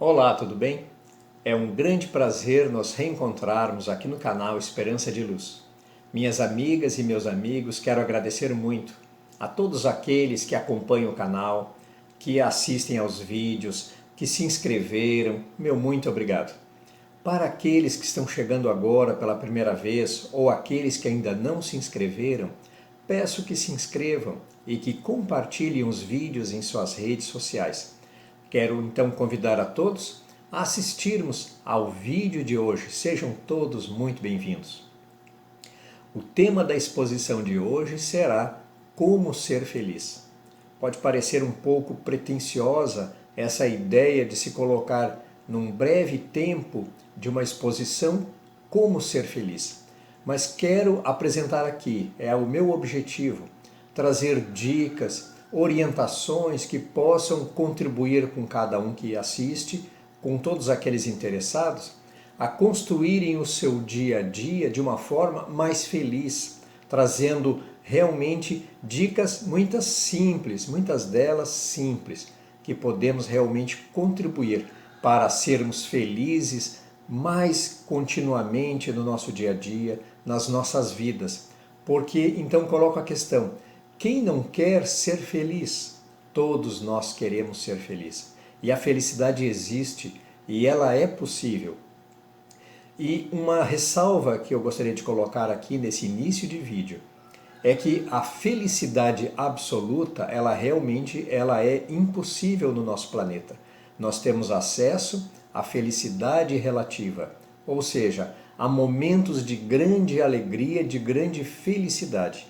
Olá, tudo bem? É um grande prazer nos reencontrarmos aqui no canal Esperança de Luz. Minhas amigas e meus amigos, quero agradecer muito a todos aqueles que acompanham o canal, que assistem aos vídeos, que se inscreveram. Meu muito obrigado. Para aqueles que estão chegando agora pela primeira vez ou aqueles que ainda não se inscreveram, peço que se inscrevam e que compartilhem os vídeos em suas redes sociais. Quero então convidar a todos a assistirmos ao vídeo de hoje. Sejam todos muito bem-vindos. O tema da exposição de hoje será Como Ser Feliz. Pode parecer um pouco pretensiosa essa ideia de se colocar num breve tempo de uma exposição Como Ser Feliz. Mas quero apresentar aqui, é o meu objetivo, trazer dicas, orientações que possam contribuir com cada um que assiste, com todos aqueles interessados, a construírem o seu dia a dia de uma forma mais feliz, trazendo realmente dicas muitas delas simples, que podemos realmente contribuir para sermos felizes mais continuamente no nosso dia a dia, nas nossas vidas. Porque então coloco a questão: quem não quer ser feliz? Todos nós queremos ser felizes. E a felicidade existe e ela é possível. E uma ressalva que eu gostaria de colocar aqui nesse início de vídeo é que a felicidade absoluta, ela realmente é impossível no nosso planeta. Nós temos acesso à felicidade relativa, ou seja, a momentos de grande alegria, de grande felicidade.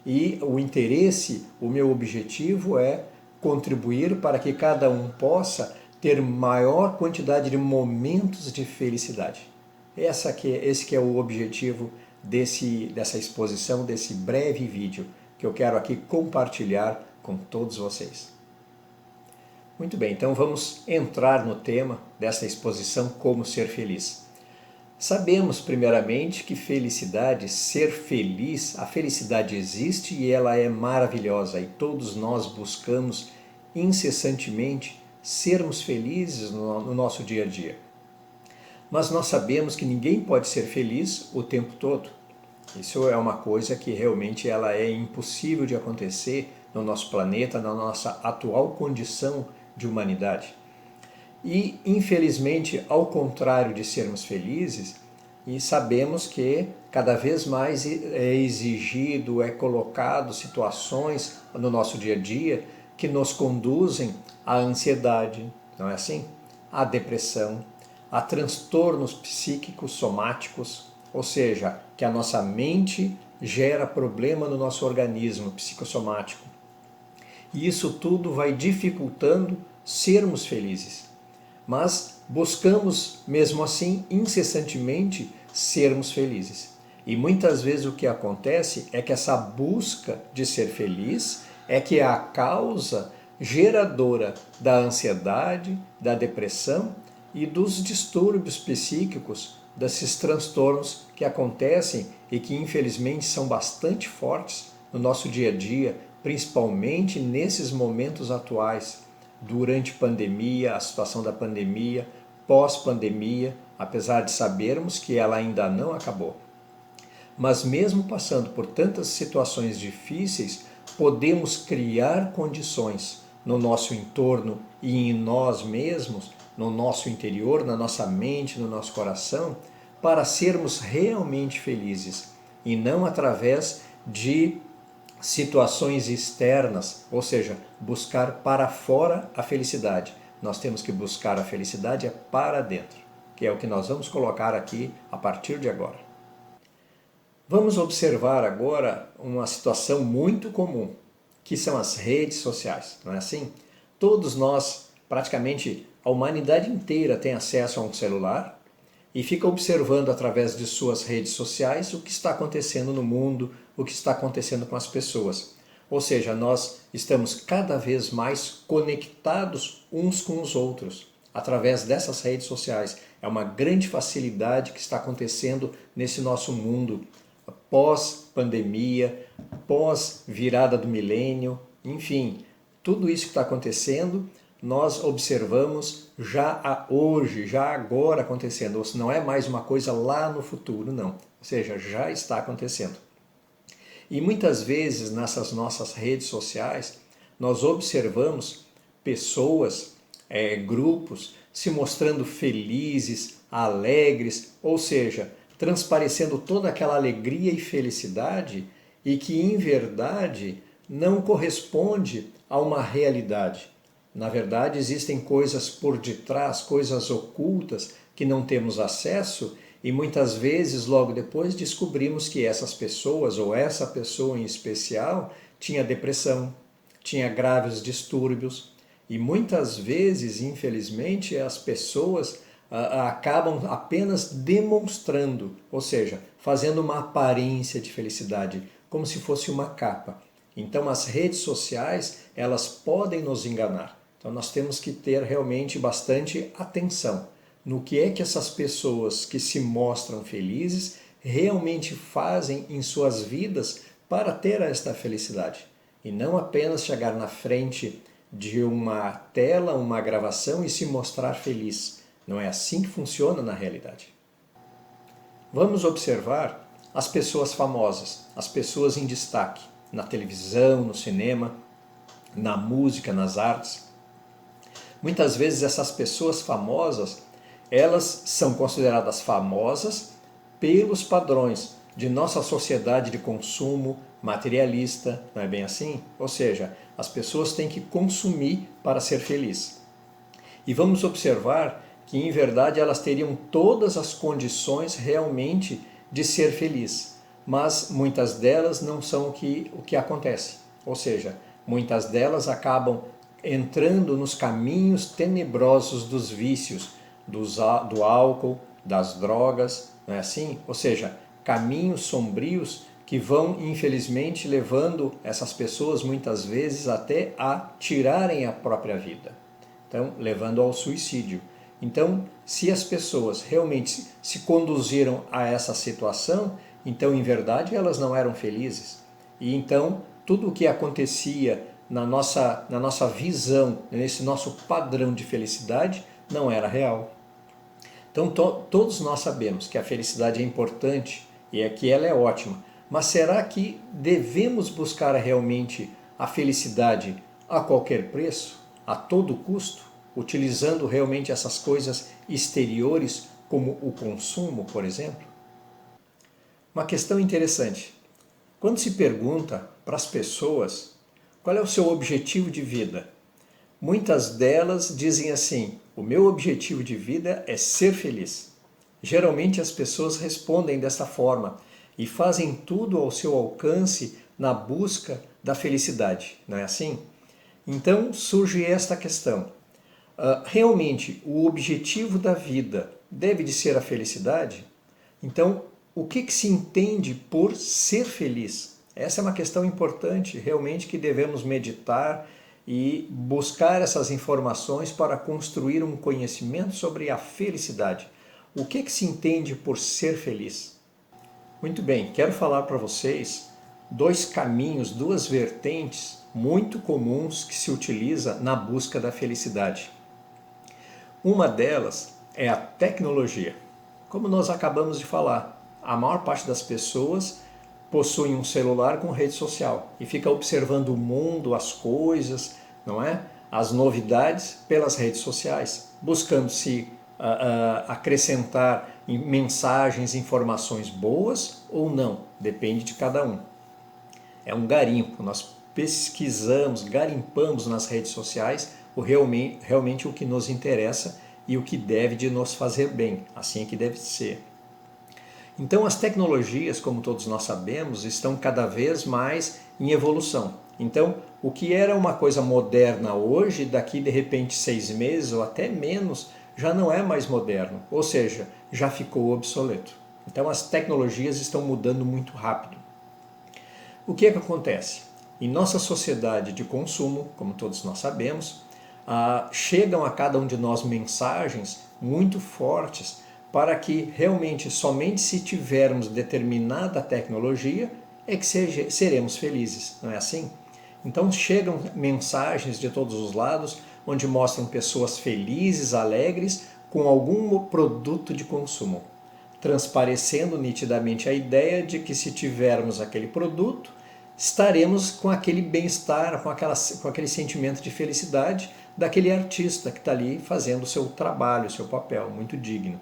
E o interesse, o meu objetivo é contribuir para que cada um possa ter maior quantidade de momentos de felicidade. Esse que é o objetivo dessa exposição, desse breve vídeo que eu quero aqui compartilhar com todos vocês. Muito bem, então vamos entrar no tema dessa exposição Como Ser Feliz. Sabemos primeiramente que felicidade, ser feliz, a felicidade existe e ela é maravilhosa e todos nós buscamos incessantemente sermos felizes no nosso dia a dia. Mas nós sabemos que ninguém pode ser feliz o tempo todo. Isso é uma coisa que realmente ela é impossível de acontecer no nosso planeta, na nossa atual condição de humanidade. E, infelizmente, ao contrário de sermos felizes, e sabemos que cada vez mais é exigido, é colocado situações no nosso dia a dia que nos conduzem à ansiedade, não é assim? À depressão, a transtornos psíquicos somáticos, ou seja, que a nossa mente gera problema no nosso organismo psicossomático. E isso tudo vai dificultando sermos felizes. Mas buscamos, mesmo assim, incessantemente sermos felizes. E muitas vezes o que acontece é que essa busca de ser feliz é que é a causa geradora da ansiedade, da depressão e dos distúrbios psíquicos, desses transtornos que acontecem e que infelizmente são bastante fortes no nosso dia a dia, principalmente nesses momentos atuais, durante pandemia, a situação da pandemia, pós-pandemia, apesar de sabermos que ela ainda não acabou. Mas mesmo passando por tantas situações difíceis, podemos criar condições no nosso entorno e em nós mesmos, no nosso interior, na nossa mente, no nosso coração, para sermos realmente felizes e não através de situações externas, ou seja, buscar para fora a felicidade. Nós temos que buscar a felicidade para dentro, que é o que nós vamos colocar aqui a partir de agora. Vamos observar agora uma situação muito comum, que são as redes sociais, não é assim? Todos nós, praticamente a humanidade inteira tem acesso a um celular e fica observando através de suas redes sociais o que está acontecendo no mundo, o que está acontecendo com as pessoas. Ou seja, nós estamos cada vez mais conectados uns com os outros através dessas redes sociais. É uma grande facilidade que está acontecendo nesse nosso mundo pós-pandemia, pós-virada do milênio, enfim, tudo isso que está acontecendo nós observamos já hoje, já agora acontecendo, ou se não é mais uma coisa lá no futuro, não. Ou seja, já está acontecendo. E muitas vezes nessas nossas redes sociais, nós observamos pessoas, grupos, se mostrando felizes, alegres, ou seja, transparecendo toda aquela alegria e felicidade e que, em verdade, não corresponde a uma realidade. Na verdade, existem coisas por detrás, coisas ocultas que não temos acesso e muitas vezes, logo depois, descobrimos que essas pessoas, ou essa pessoa em especial, tinha depressão, tinha graves distúrbios. E muitas vezes, infelizmente, as pessoas acabam apenas demonstrando, ou seja, fazendo uma aparência de felicidade, como se fosse uma capa. Então as redes sociais, elas podem nos enganar. Então nós temos que ter realmente bastante atenção no que é que essas pessoas que se mostram felizes realmente fazem em suas vidas para ter esta felicidade. E não apenas chegar na frente de uma tela, uma gravação e se mostrar feliz. Não é assim que funciona na realidade. Vamos observar as pessoas famosas, as pessoas em destaque, na televisão, no cinema, na música, nas artes. Muitas vezes essas pessoas famosas, elas são consideradas famosas pelos padrões de nossa sociedade de consumo materialista, não é bem assim? Ou seja, as pessoas têm que consumir para ser feliz. E vamos observar que, em verdade, elas teriam todas as condições realmente de ser feliz, mas muitas delas não são o que acontece. Ou seja, muitas delas acabam entrando nos caminhos tenebrosos dos vícios, do álcool, das drogas, não é assim? Ou seja, caminhos sombrios que vão, infelizmente, levando essas pessoas muitas vezes até a tirarem a própria vida. Então, levando ao suicídio. Então, se as pessoas realmente se conduziram a essa situação, então, em verdade, elas não eram felizes. E então, tudo o que acontecia na nossa visão, nesse nosso padrão de felicidade, não era real. Então, todos nós sabemos que a felicidade é importante e que ela é ótima, mas será que devemos buscar realmente a felicidade a qualquer preço, a todo custo, utilizando realmente essas coisas exteriores como o consumo, por exemplo? Uma questão interessante. Quando se pergunta para as pessoas qual é o seu objetivo de vida, muitas delas dizem assim: o meu objetivo de vida é ser feliz. Geralmente as pessoas respondem desta forma e fazem tudo ao seu alcance na busca da felicidade, não é assim? Então surge esta questão. Realmente o objetivo da vida deve de ser a felicidade? Então, o que se entende por ser feliz? Essa é uma questão importante, realmente, que devemos meditar e buscar essas informações para construir um conhecimento sobre a felicidade. O que se entende por ser feliz? Muito bem, quero falar para vocês dois caminhos, duas vertentes muito comuns que se utiliza na busca da felicidade. Uma delas é a tecnologia. Como nós acabamos de falar, a maior parte das pessoas possui um celular com rede social e fica observando o mundo, as coisas, não é? As novidades pelas redes sociais, buscando se acrescentar em mensagens, informações boas ou não, depende de cada um. É um garimpo, nós pesquisamos, garimpamos nas redes sociais realmente o que nos interessa e o que deve de nos fazer bem, assim é que deve ser. Então as tecnologias, como todos nós sabemos, estão cada vez mais em evolução. Então o que era uma coisa moderna hoje, daqui de repente 6 meses ou até menos, já não é mais moderno, ou seja, já ficou obsoleto. Então as tecnologias estão mudando muito rápido. O que é que acontece? Em nossa sociedade de consumo, como todos nós sabemos, chegam a cada um de nós mensagens muito fortes para que realmente somente se tivermos determinada tecnologia é que seremos felizes, não é assim? Então chegam mensagens de todos os lados, onde mostram pessoas felizes, alegres, com algum produto de consumo, transparecendo nitidamente a ideia de que se tivermos aquele produto, estaremos com aquele bem-estar, com aquele sentimento de felicidade daquele artista que está ali fazendo o seu trabalho, o seu papel, muito digno.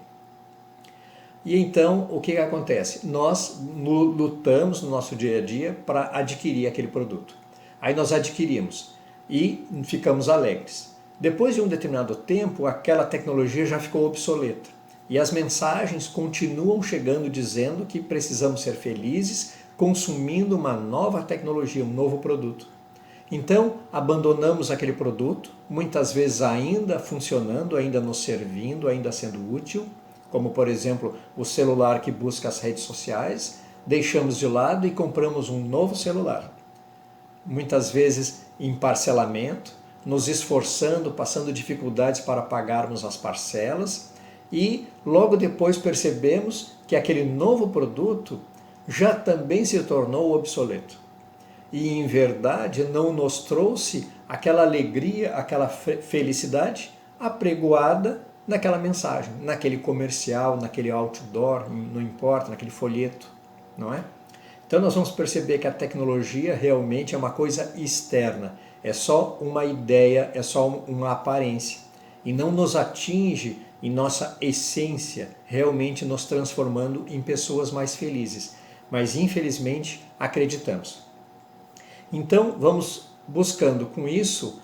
E então, o que acontece? Nós lutamos no nosso dia a dia para adquirir aquele produto. Aí nós adquirimos e ficamos alegres. Depois de um determinado tempo, aquela tecnologia já ficou obsoleta. E as mensagens continuam chegando dizendo que precisamos ser felizes consumindo uma nova tecnologia, um novo produto. Então, abandonamos aquele produto, muitas vezes ainda funcionando, ainda nos servindo, ainda sendo útil, como por exemplo o celular que busca as redes sociais, deixamos de lado e compramos um novo celular. Muitas vezes em parcelamento, nos esforçando, passando dificuldades para pagarmos as parcelas e logo depois percebemos que aquele novo produto já também se tornou obsoleto. E em verdade não nos trouxe aquela alegria, aquela felicidade apregoada naquela mensagem, naquele comercial, naquele outdoor, não importa, naquele folheto, não é? Então nós vamos perceber que a tecnologia realmente é uma coisa externa, é só uma ideia, é só uma aparência e não nos atinge em nossa essência, realmente nos transformando em pessoas mais felizes. Mas infelizmente acreditamos. Então vamos buscando com isso,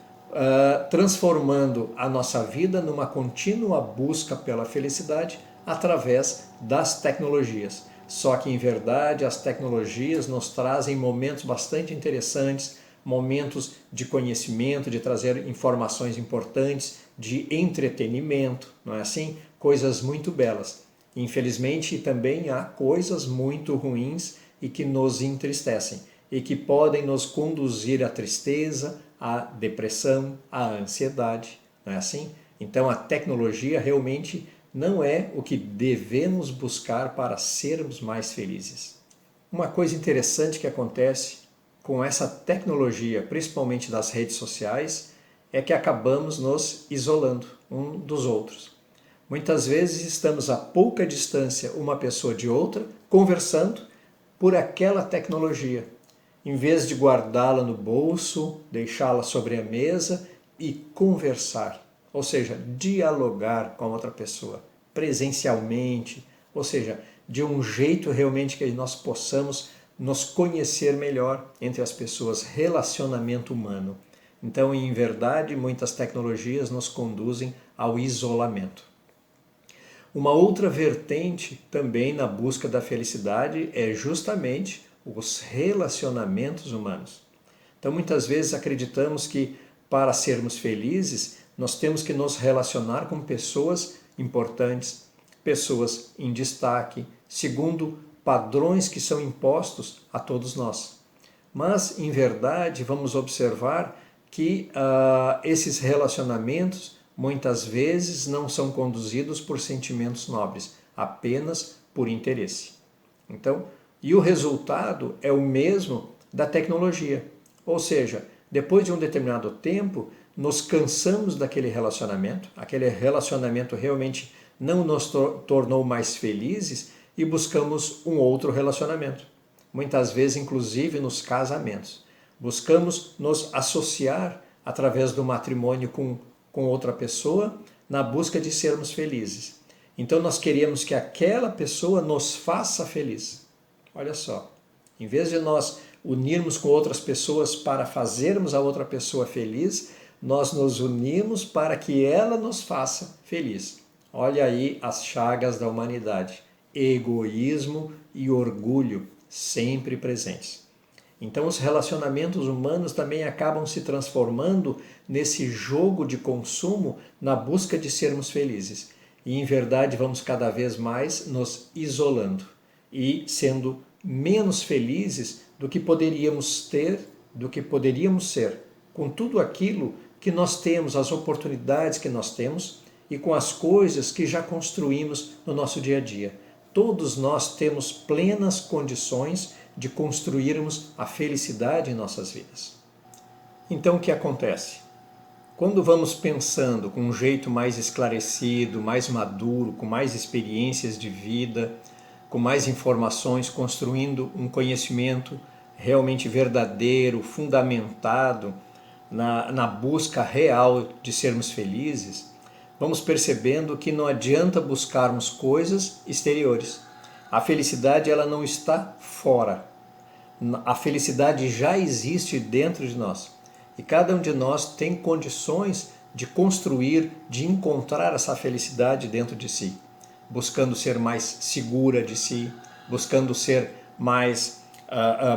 transformando a nossa vida numa contínua busca pela felicidade através das tecnologias. Só que em verdade as tecnologias nos trazem momentos bastante interessantes, momentos de conhecimento, de trazer informações importantes, de entretenimento, não é assim? Coisas muito belas. Infelizmente também há coisas muito ruins e que nos entristecem e que podem nos conduzir à tristeza, à depressão, à ansiedade, não é assim? Então a tecnologia realmente não é o que devemos buscar para sermos mais felizes. Uma coisa interessante que acontece com essa tecnologia, principalmente das redes sociais, é que acabamos nos isolando um dos outros. Muitas vezes estamos a pouca distância uma pessoa de outra, conversando por aquela tecnologia. Em vez de guardá-la no bolso, deixá-la sobre a mesa e conversar, ou seja, dialogar com a outra pessoa, presencialmente, ou seja, de um jeito realmente que nós possamos nos conhecer melhor entre as pessoas, relacionamento humano. Então, em verdade, muitas tecnologias nos conduzem ao isolamento. Uma outra vertente também na busca da felicidade é justamente os relacionamentos humanos. Então, muitas vezes acreditamos que para sermos felizes, nós temos que nos relacionar com pessoas importantes, pessoas em destaque, segundo padrões que são impostos a todos nós. Mas, em verdade, vamos observar que esses relacionamentos muitas vezes não são conduzidos por sentimentos nobres, apenas por interesse. Então, e o resultado é o mesmo da tecnologia. Ou seja, depois de um determinado tempo, nos cansamos daquele relacionamento, aquele relacionamento realmente não nos tornou mais felizes e buscamos um outro relacionamento. Muitas vezes, inclusive nos casamentos. Buscamos nos associar através do matrimônio com outra pessoa na busca de sermos felizes. Então nós queremos que aquela pessoa nos faça feliz. Olha só, em vez de nós unirmos com outras pessoas para fazermos a outra pessoa feliz, nós nos unimos para que ela nos faça feliz. Olha aí as chagas da humanidade, egoísmo e orgulho sempre presentes. Então os relacionamentos humanos também acabam se transformando nesse jogo de consumo na busca de sermos felizes. E em verdade vamos cada vez mais nos isolando e sendo menos felizes do que poderíamos ter, do que poderíamos ser, com tudo aquilo que nós temos, as oportunidades que nós temos e com as coisas que já construímos no nosso dia a dia. Todos nós temos plenas condições de construirmos a felicidade em nossas vidas. Então o que acontece? Quando vamos pensando com um jeito mais esclarecido, mais maduro, com mais experiências de vida, com mais informações, construindo um conhecimento realmente verdadeiro, fundamentado na busca real de sermos felizes, vamos percebendo que não adianta buscarmos coisas exteriores. A felicidade ela não está fora. A felicidade já existe dentro de nós. E cada um de nós tem condições de construir, de encontrar essa felicidade dentro de si, buscando ser mais segura de si, buscando ser mais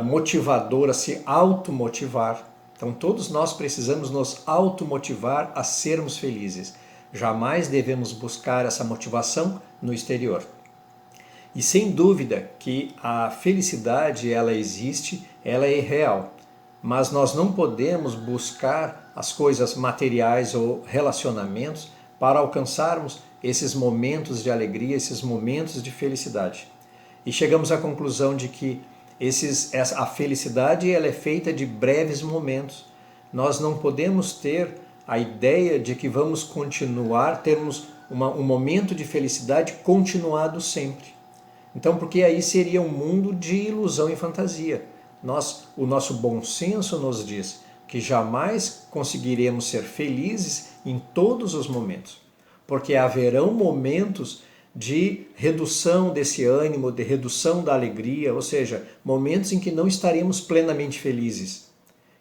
motivadora, se automotivar. Então todos nós precisamos nos automotivar a sermos felizes. Jamais devemos buscar essa motivação no exterior. E sem dúvida que a felicidade ela existe, ela é real. Mas nós não podemos buscar as coisas materiais ou relacionamentos para alcançarmos esses momentos de alegria, esses momentos de felicidade. E chegamos à conclusão de que a felicidade ela é feita de breves momentos. Nós não podemos ter a ideia de que vamos continuar, termos um momento de felicidade continuado sempre. Então, porque aí seria um mundo de ilusão e fantasia. O nosso bom senso nos diz que jamais conseguiremos ser felizes em todos os momentos, porque haverão momentos de redução desse ânimo, de redução da alegria, ou seja, momentos em que não estaremos plenamente felizes.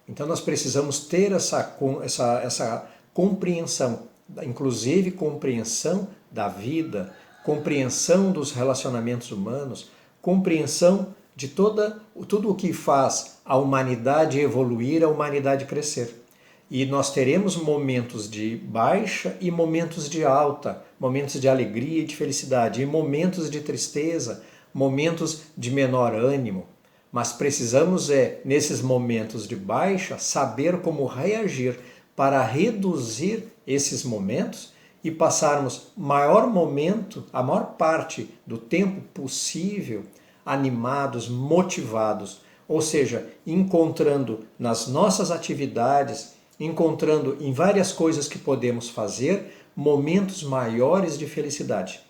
Então nós precisamos ter essa compreensão, inclusive compreensão da vida, compreensão dos relacionamentos humanos, compreensão de tudo o que faz a humanidade evoluir, a humanidade crescer. E nós teremos momentos de baixa e momentos de alta, momentos de alegria e de felicidade, e momentos de tristeza, momentos de menor ânimo. Mas precisamos, nesses momentos de baixa, saber como reagir para reduzir esses momentos e passarmos a maior parte do tempo possível animados, motivados, ou seja, encontrando nas nossas atividades, encontrando em várias coisas que podemos fazer, momentos maiores de felicidade.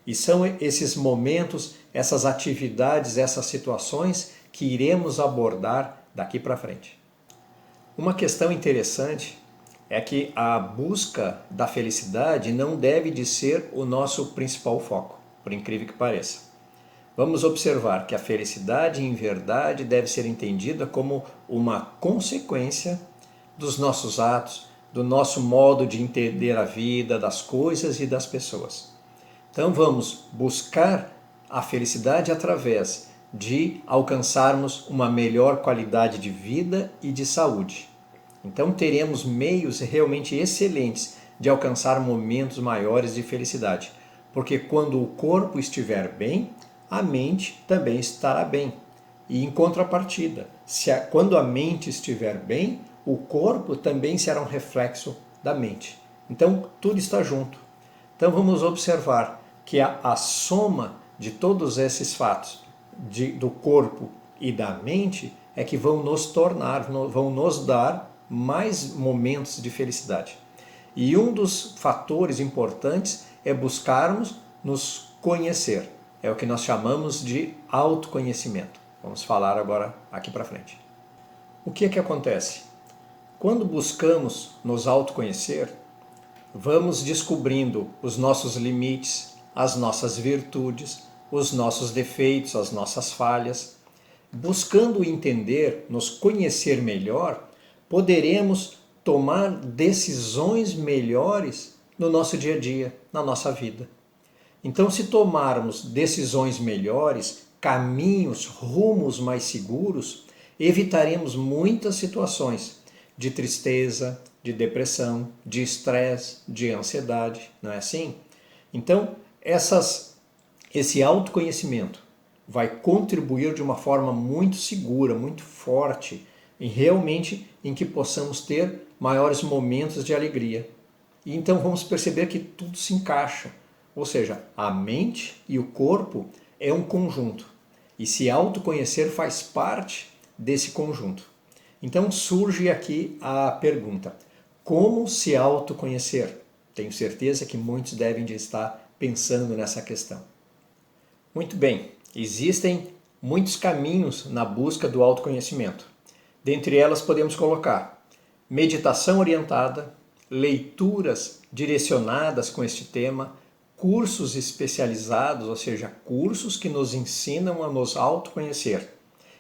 E são esses momentos, essas atividades, essas situações que iremos abordar daqui para frente. Uma questão interessante é que a busca da felicidade não deve de ser o nosso principal foco, por incrível que pareça. Vamos observar que a felicidade, em verdade, deve ser entendida como uma consequência dos nossos atos, do nosso modo de entender a vida, das coisas e das pessoas. Então vamos buscar a felicidade através de alcançarmos uma melhor qualidade de vida e de saúde. Então teremos meios realmente excelentes de alcançar momentos maiores de felicidade, porque quando o corpo estiver bem, a mente também estará bem. E em contrapartida, quando a mente estiver bem, o corpo também será um reflexo da mente. Então tudo está junto. Então vamos observar que a soma de todos esses fatos, do corpo e da mente, é que vão nos dar mais momentos de felicidade. E um dos fatores importantes é buscarmos nos conhecer. É o que nós chamamos de autoconhecimento. Vamos falar agora aqui para frente. O que é que acontece? Quando buscamos nos autoconhecer, vamos descobrindo os nossos limites, as nossas virtudes, os nossos defeitos, as nossas falhas. Buscando entender, nos conhecer melhor, poderemos tomar decisões melhores no nosso dia a dia, na nossa vida. Então, se tomarmos decisões melhores, caminhos, rumos mais seguros, evitaremos muitas situações de tristeza, de depressão, de estresse, de ansiedade, não é assim? Então, esse autoconhecimento vai contribuir de uma forma muito segura, muito forte, em que possamos ter maiores momentos de alegria. E então vamos perceber que tudo se encaixa. Ou seja, a mente e o corpo é um conjunto. E se autoconhecer faz parte desse conjunto. Então surge aqui a pergunta: Como se autoconhecer? Tenho certeza que muitos devem de estar pensando nessa questão. Muito bem, existem muitos caminhos na busca do autoconhecimento. Dentre elas podemos colocar meditação orientada, leituras direcionadas com este tema, cursos especializados, ou seja, cursos que nos ensinam a nos autoconhecer,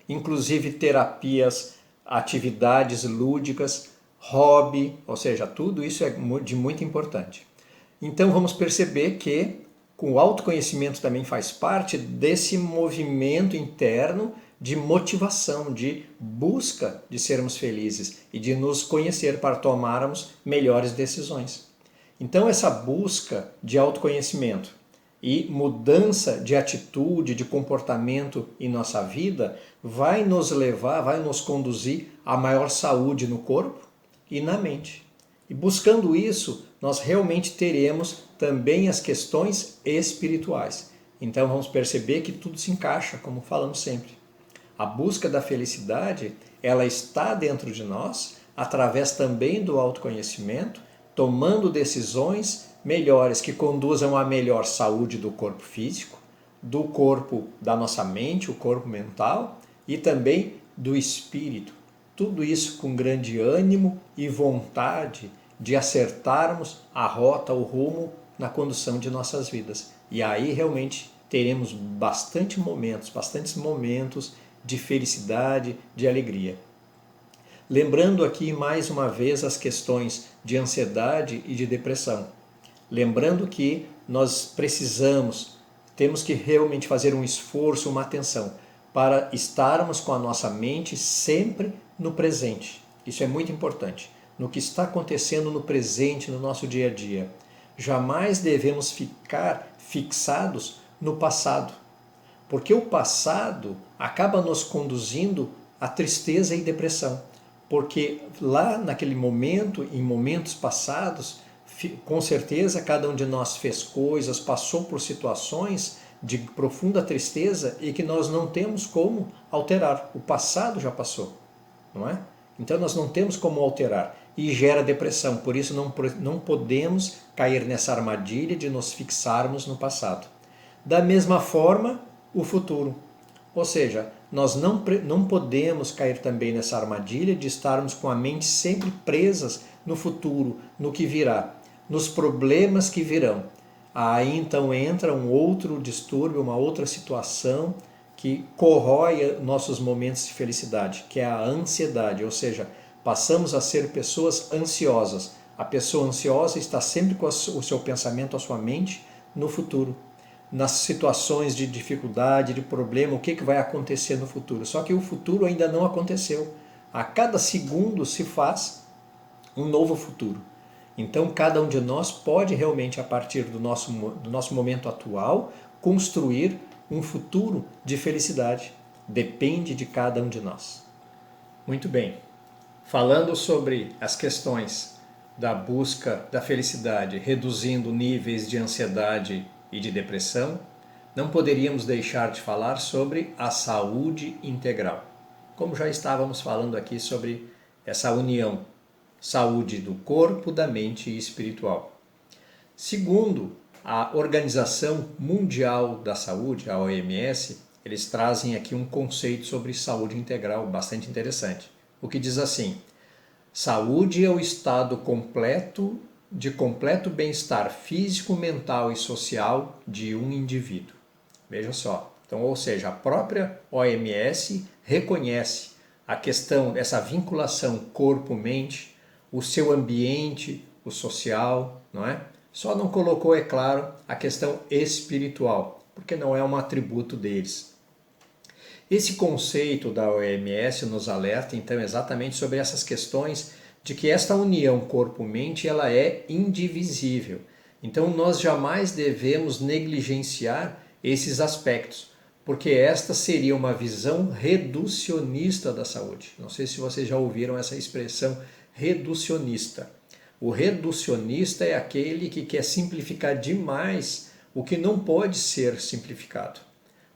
inclusive terapias, atividades lúdicas, hobby, ou seja, tudo isso é de muito importante. Então vamos perceber que o autoconhecimento também faz parte desse movimento interno de motivação, de busca de sermos felizes e de nos conhecer para tomarmos melhores decisões. Então essa busca de autoconhecimento e mudança de atitude, de comportamento em nossa vida vai nos levar, vai nos conduzir a maior saúde no corpo e na mente. E buscando isso, nós realmente teremos também as questões espirituais. Então vamos perceber que tudo se encaixa, como falamos sempre. A busca da felicidade, ela está dentro de nós, através também do autoconhecimento, tomando decisões melhores que conduzam à melhor saúde do corpo físico, do corpo da nossa mente, o corpo mental e também do espírito. Tudo isso com grande ânimo e vontade de acertarmos a rota, o rumo na condução de nossas vidas. E aí realmente teremos bastantes momentos de felicidade, de alegria. Lembrando aqui mais uma vez as questões de ansiedade e de depressão. Lembrando que nós temos que realmente fazer um esforço, uma atenção para estarmos com a nossa mente sempre no presente. Isso é muito importante. No que está acontecendo no presente, no nosso dia a dia. Jamais devemos ficar fixados no passado, porque o passado acaba nos conduzindo à tristeza e depressão, porque lá naquele momento, em momentos passados, com certeza cada um de nós fez coisas, passou por situações de profunda tristeza e que nós não temos como alterar. O passado já passou, não é? Então nós não temos como alterar e gera depressão, por isso não podemos cair nessa armadilha de nos fixarmos no passado. Da mesma forma, o futuro. Ou seja, nós não podemos cair também nessa armadilha de estarmos com a mente sempre presas no futuro, no que virá, nos problemas que virão. Aí então entra um outro distúrbio, uma outra situação que corrói nossos momentos de felicidade, que é a ansiedade, ou seja, passamos a ser pessoas ansiosas. A pessoa ansiosa está sempre com o seu pensamento, a sua mente no futuro, nas situações de dificuldade, de problema, o que vai acontecer no futuro. Só que o futuro ainda não aconteceu. A cada segundo se faz um novo futuro. Então cada um de nós pode realmente, a partir do nosso momento atual, construir um futuro de felicidade. Depende de cada um de nós. Muito bem. Falando sobre as questões da busca da felicidade, reduzindo níveis de ansiedade e de depressão, não poderíamos deixar de falar sobre a saúde integral. Como já estávamos falando aqui sobre essa união, saúde do corpo, da mente e espiritual. Segundo a Organização Mundial da Saúde, a OMS, eles trazem aqui um conceito sobre saúde integral bastante interessante. O que diz assim: saúde é o estado completo de completo bem-estar físico, mental e social de um indivíduo. Veja só. Então, ou seja, a própria OMS reconhece a questão dessa vinculação corpo-mente, o seu ambiente, o social, não é? Só não colocou, é claro, a questão espiritual, porque não é um atributo deles. Esse conceito da OMS nos alerta, então, exatamente sobre essas questões de que esta união corpo-mente ela é indivisível. Então, nós jamais devemos negligenciar esses aspectos, porque esta seria uma visão reducionista da saúde. Não sei se vocês já ouviram essa expressão reducionista. O reducionista é aquele que quer simplificar demais o que não pode ser simplificado.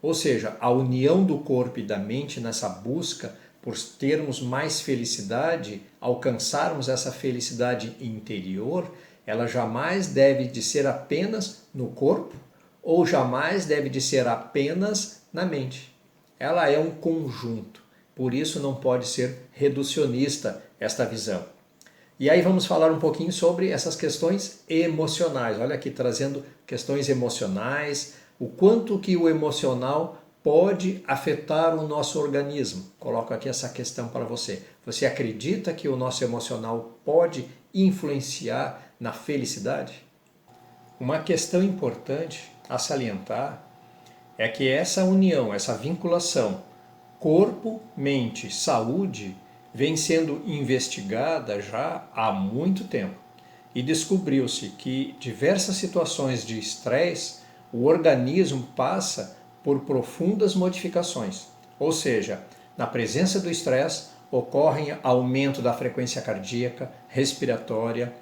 Ou seja, a união do corpo e da mente nessa busca por termos mais felicidade, alcançarmos essa felicidade interior, ela jamais deve de ser apenas no corpo ou jamais deve de ser apenas na mente. Ela é um conjunto, por isso não pode ser reducionista esta visão. E aí vamos falar um pouquinho sobre essas questões emocionais. Olha aqui, trazendo questões emocionais, o quanto que o emocional pode afetar o nosso organismo. Coloco aqui essa questão para você. Você acredita que o nosso emocional pode influenciar na felicidade? Uma questão importante a salientar é que essa união, essa vinculação corpo, mente, saúde vem sendo investigada já há muito tempo e descobriu-se que diversas situações de estresse o organismo passa por profundas modificações, ou seja, na presença do estresse ocorre aumento da frequência cardíaca, respiratória,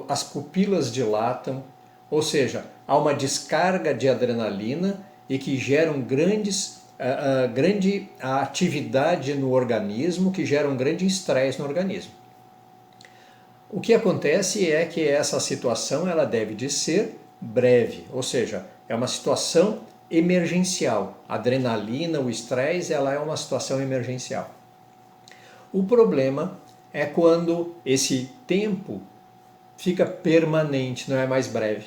as pupilas dilatam, ou seja, há uma descarga de adrenalina e que geram grande atividade no organismo, que gera um grande estresse no organismo. O que acontece é que essa situação ela deve de ser breve, ou seja, é uma situação emergencial. A adrenalina, o estresse, ela é uma situação emergencial. O problema é quando esse tempo fica permanente, não é mais breve.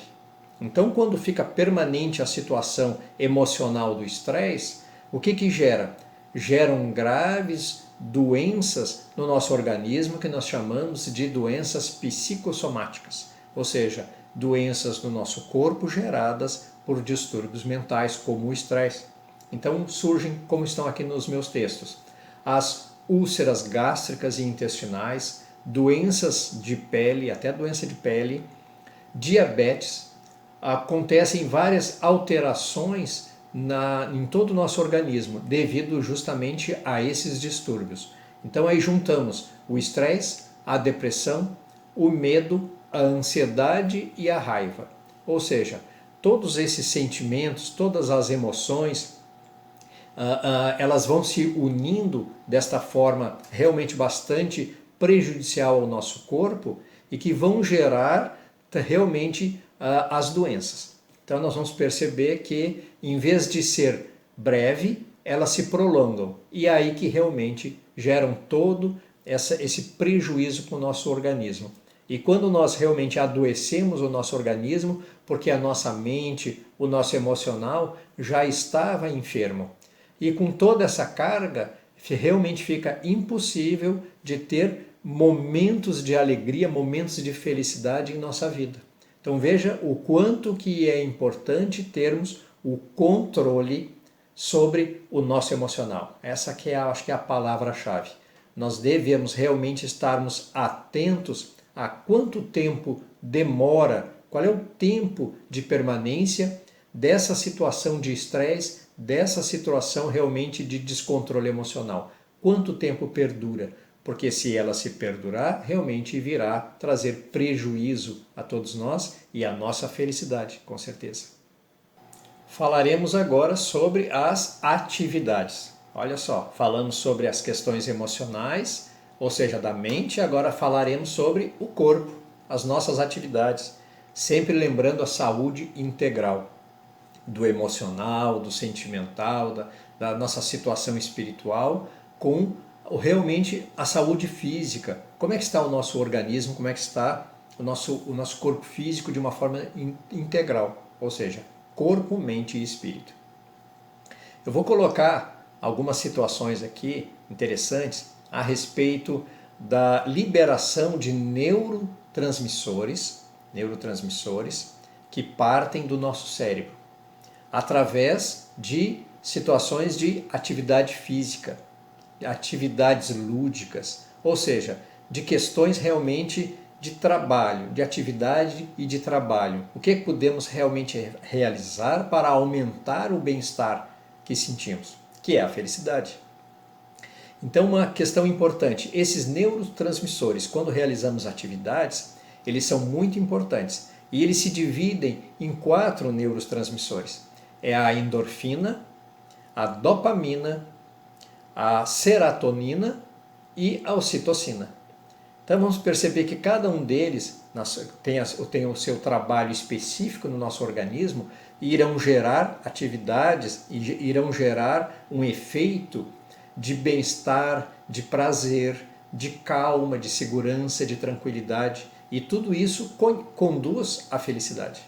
Então, quando fica permanente a situação emocional do estresse, o que gera? Geram graves doenças no nosso organismo que nós chamamos de doenças psicossomáticas, ou seja, doenças no nosso corpo geradas por distúrbios mentais como o estresse. Então surgem, como estão aqui nos meus textos, as úlceras gástricas e intestinais, doenças de pele, até doença de pele, diabetes, acontecem várias alterações em todo o nosso organismo devido justamente a esses distúrbios. Então aí juntamos o estresse, a depressão, o medo, a ansiedade e a raiva. Ou seja, todos esses sentimentos, todas as emoções, elas vão se unindo desta forma realmente bastante prejudicial ao nosso corpo e que vão gerar realmente as doenças. Então nós vamos perceber que em vez de ser breve, elas se prolongam e é aí que realmente geram todo esse prejuízo para o nosso organismo. E quando nós realmente adoecemos o nosso organismo, porque a nossa mente, o nosso emocional já estava enfermo. E com toda essa carga, realmente fica impossível de ter momentos de alegria, momentos de felicidade em nossa vida. Então veja o quanto que é importante termos o controle sobre o nosso emocional. Essa que é, acho que é a palavra-chave. Nós devemos realmente estarmos atentos a quanto tempo demora, qual é o tempo de permanência dessa situação de estresse, dessa situação realmente de descontrole emocional. Quanto tempo perdura? Porque se ela se perdurar, realmente virá trazer prejuízo a todos nós e a nossa felicidade, com certeza. Falaremos agora sobre as atividades. Olha só, falamos sobre as questões emocionais, ou seja, da mente, agora falaremos sobre o corpo, as nossas atividades, sempre lembrando a saúde integral, do emocional, do sentimental, da nossa situação espiritual, com realmente a saúde física. Como é que está o nosso organismo, como é que está o nosso corpo físico de uma forma integral, ou seja, corpo, mente e espírito. Eu vou colocar algumas situações aqui interessantes a respeito da liberação de neurotransmissores que partem do nosso cérebro, através de situações de atividade física, atividades lúdicas, ou seja, de questões realmente de trabalho, de atividade e de trabalho. O que podemos realmente realizar para aumentar o bem-estar que sentimos, que é a felicidade. Então, uma questão importante, esses neurotransmissores, quando realizamos atividades, eles são muito importantes e eles se dividem em 4 neurotransmissores. É a endorfina, a dopamina, a serotonina e a ocitocina. Então vamos perceber que cada um deles tem o seu trabalho específico no nosso organismo e irão gerar atividades e irão gerar um efeito de bem-estar, de prazer, de calma, de segurança, de tranquilidade, e tudo isso conduz à felicidade.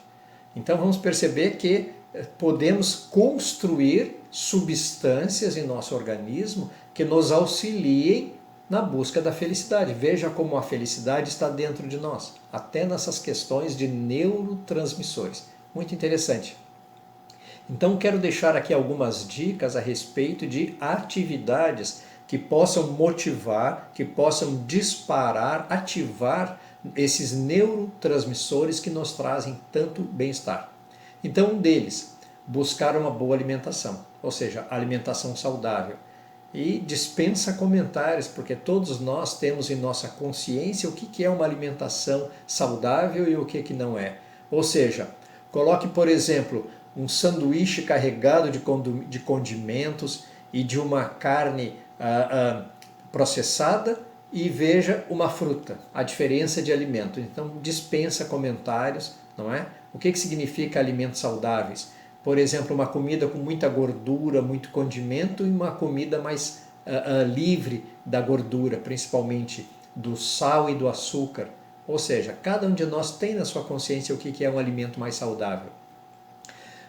Então vamos perceber que podemos construir substâncias em nosso organismo que nos auxiliem na busca da felicidade. Veja como a felicidade está dentro de nós, até nessas questões de neurotransmissores. Muito interessante. Então quero deixar aqui algumas dicas a respeito de atividades que possam motivar, que possam disparar, ativar esses neurotransmissores que nos trazem tanto bem-estar. Então um deles, buscar uma boa alimentação, ou seja, alimentação saudável. E dispensa comentários, porque todos nós temos em nossa consciência o que é uma alimentação saudável e o que não é. Ou seja, coloque, por exemplo, um sanduíche carregado de condimentos e de uma carne processada e veja uma fruta, a diferença de alimento. Então dispensa comentários, não é? O que significa alimentos saudáveis? Por exemplo, uma comida com muita gordura, muito condimento, e uma comida mais livre da gordura, principalmente do sal e do açúcar. Ou seja, cada um de nós tem na sua consciência o que é um alimento mais saudável.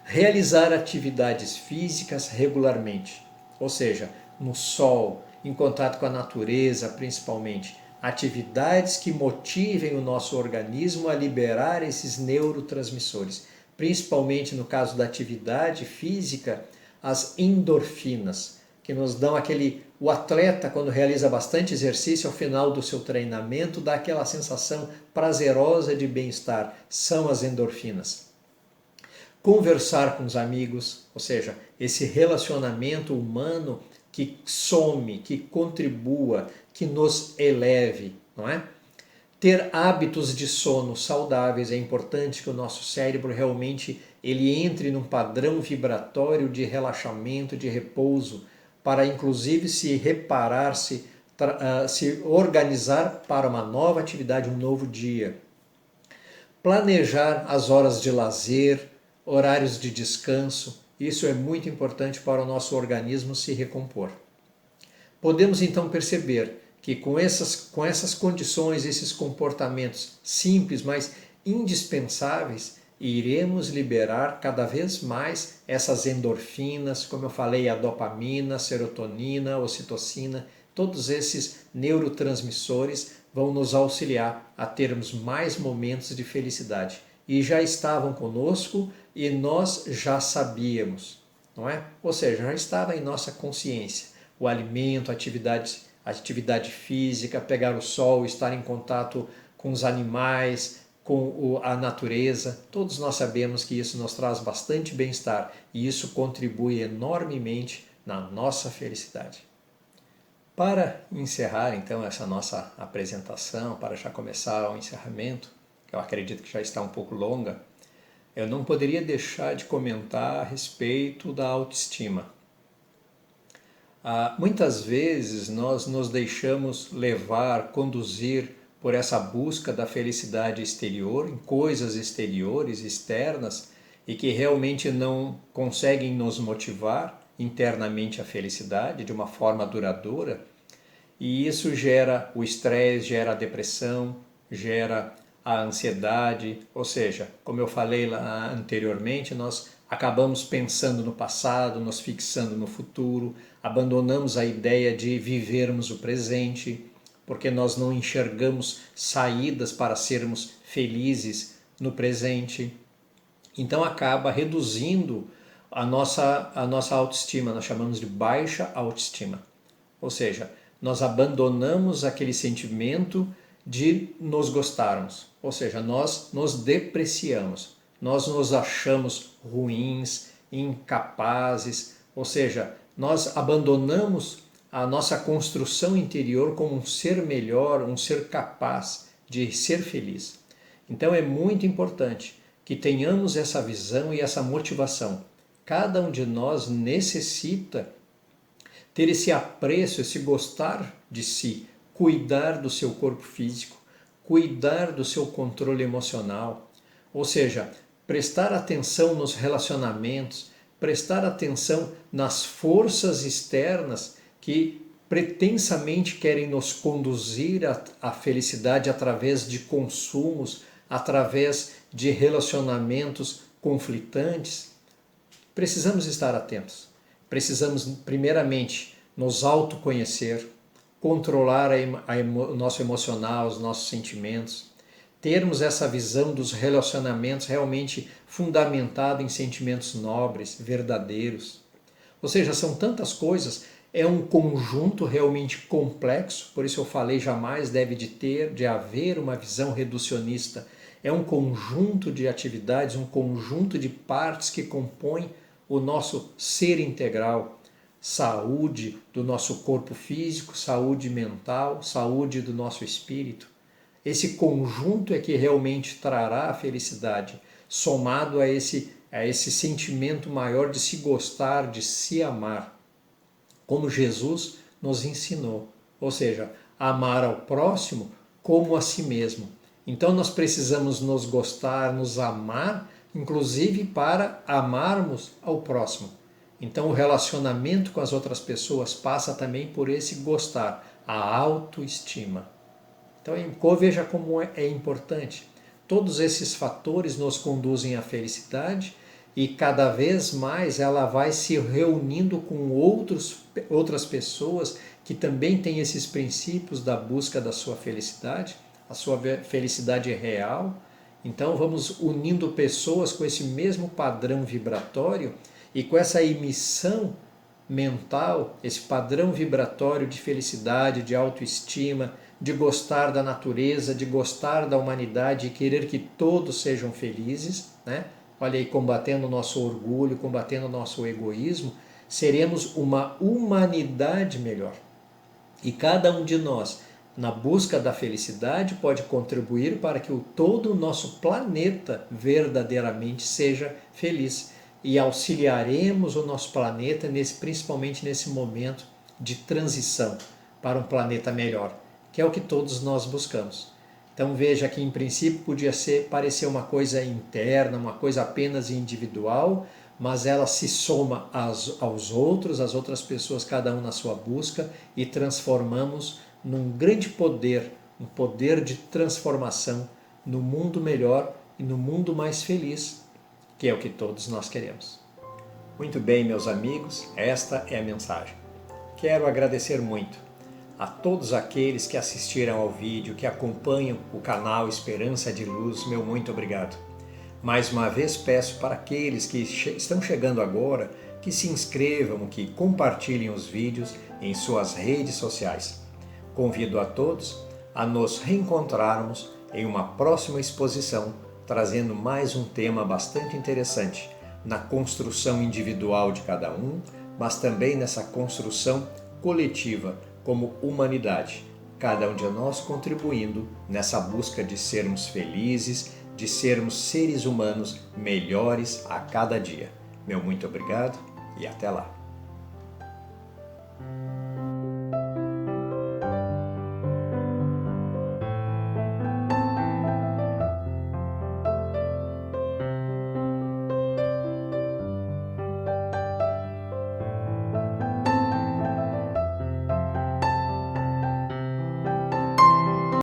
Realizar atividades físicas regularmente, ou seja, no sol, em contato com a natureza principalmente. Atividades que motivem o nosso organismo a liberar esses neurotransmissores. Principalmente no caso da atividade física, as endorfinas, que nos dão o atleta, quando realiza bastante exercício, ao final do seu treinamento, dá aquela sensação prazerosa de bem-estar, são as endorfinas. Conversar com os amigos, ou seja, esse relacionamento humano que some, que contribua, que nos eleve, não é? Ter hábitos de sono saudáveis, é importante que o nosso cérebro realmente ele entre num padrão vibratório de relaxamento, de repouso, para inclusive se reparar, se organizar para uma nova atividade, um novo dia. Planejar as horas de lazer, horários de descanso, isso é muito importante para o nosso organismo se recompor. Podemos então perceber que com essas condições, esses comportamentos simples, mas indispensáveis, iremos liberar cada vez mais essas endorfinas, como eu falei, a dopamina, a serotonina, a ocitocina, todos esses neurotransmissores vão nos auxiliar a termos mais momentos de felicidade. E já estavam conosco e nós já sabíamos, não é? Ou seja, já estava em nossa consciência. O alimento, a atividade física, pegar o sol, estar em contato com os animais, com a natureza, todos nós sabemos que isso nos traz bastante bem-estar e isso contribui enormemente na nossa felicidade. Para encerrar então essa nossa apresentação, para já começar o encerramento, que eu acredito que já está um pouco longa, eu não poderia deixar de comentar a respeito da autoestima. Muitas vezes nós nos deixamos levar, conduzir por essa busca da felicidade exterior, em coisas exteriores, externas, e que realmente não conseguem nos motivar internamente à felicidade de uma forma duradoura, e isso gera o estresse, gera a depressão, gera a ansiedade, ou seja, como eu falei lá anteriormente, nós acabamos pensando no passado, nos fixando no futuro, abandonamos a ideia de vivermos o presente, porque nós não enxergamos saídas para sermos felizes no presente. Então acaba reduzindo a nossa autoestima, nós chamamos de baixa autoestima. Ou seja, nós abandonamos aquele sentimento de nos gostarmos, ou seja, nós nos depreciamos, nós nos achamos ruins, incapazes, ou seja, nós abandonamos a nossa construção interior como um ser melhor, um ser capaz de ser feliz. Então é muito importante que tenhamos essa visão e essa motivação. Cada um de nós necessita ter esse apreço, esse gostar de si, cuidar do seu corpo físico, cuidar do seu controle emocional, ou seja, prestar atenção nos relacionamentos, prestar atenção nas forças externas que pretensamente querem nos conduzir à felicidade através de consumos, através de relacionamentos conflitantes. Precisamos estar atentos. Precisamos, primeiramente, nos autoconhecer, controlar o nosso emocional, os nossos sentimentos, termos essa visão dos relacionamentos realmente fundamentado em sentimentos nobres, verdadeiros. Ou seja, são tantas coisas, é um conjunto realmente complexo, por isso eu falei jamais deve de haver uma visão reducionista. É um conjunto de atividades, um conjunto de partes que compõem o nosso ser integral, saúde do nosso corpo físico, saúde mental, saúde do nosso espírito. Esse conjunto é que realmente trará a felicidade, somado a esse sentimento maior de se gostar, de se amar, como Jesus nos ensinou. Ou seja, amar ao próximo como a si mesmo. Então nós precisamos nos gostar, nos amar, inclusive para amarmos ao próximo. Então o relacionamento com as outras pessoas passa também por esse gostar, a autoestima. Então veja como é importante. Todos esses fatores nos conduzem à felicidade e cada vez mais ela vai se reunindo com outras pessoas que também têm esses princípios da busca da sua felicidade, a sua felicidade real. Então vamos unindo pessoas com esse mesmo padrão vibratório e com essa emissão mental, esse padrão vibratório de felicidade, de autoestima, de gostar da natureza, de gostar da humanidade e querer que todos sejam felizes, né? Olha aí, combatendo o nosso orgulho, combatendo o nosso egoísmo, seremos uma humanidade melhor. E cada um de nós, na busca da felicidade, pode contribuir para que todo o nosso planeta verdadeiramente seja feliz. E auxiliaremos o nosso planeta, principalmente nesse momento de transição para um planeta melhor, que é o que todos nós buscamos. Então veja que em princípio podia parecer uma coisa interna, uma coisa apenas individual, mas ela se soma aos outros, às outras pessoas, cada um na sua busca, e transformamos num grande poder, um poder de transformação no mundo melhor e no mundo mais feliz, que é o que todos nós queremos. Muito bem, meus amigos, esta é a mensagem. Quero agradecer muito a todos aqueles que assistiram ao vídeo, que acompanham o canal Esperança de Luz, meu muito obrigado. Mais uma vez peço para aqueles que estão chegando agora, que se inscrevam, que compartilhem os vídeos em suas redes sociais. Convido a todos a nos reencontrarmos em uma próxima exposição, trazendo mais um tema bastante interessante, na construção individual de cada um, mas também nessa construção coletiva, como humanidade, cada um de nós contribuindo nessa busca de sermos felizes, de sermos seres humanos melhores a cada dia. Meu muito obrigado e até lá!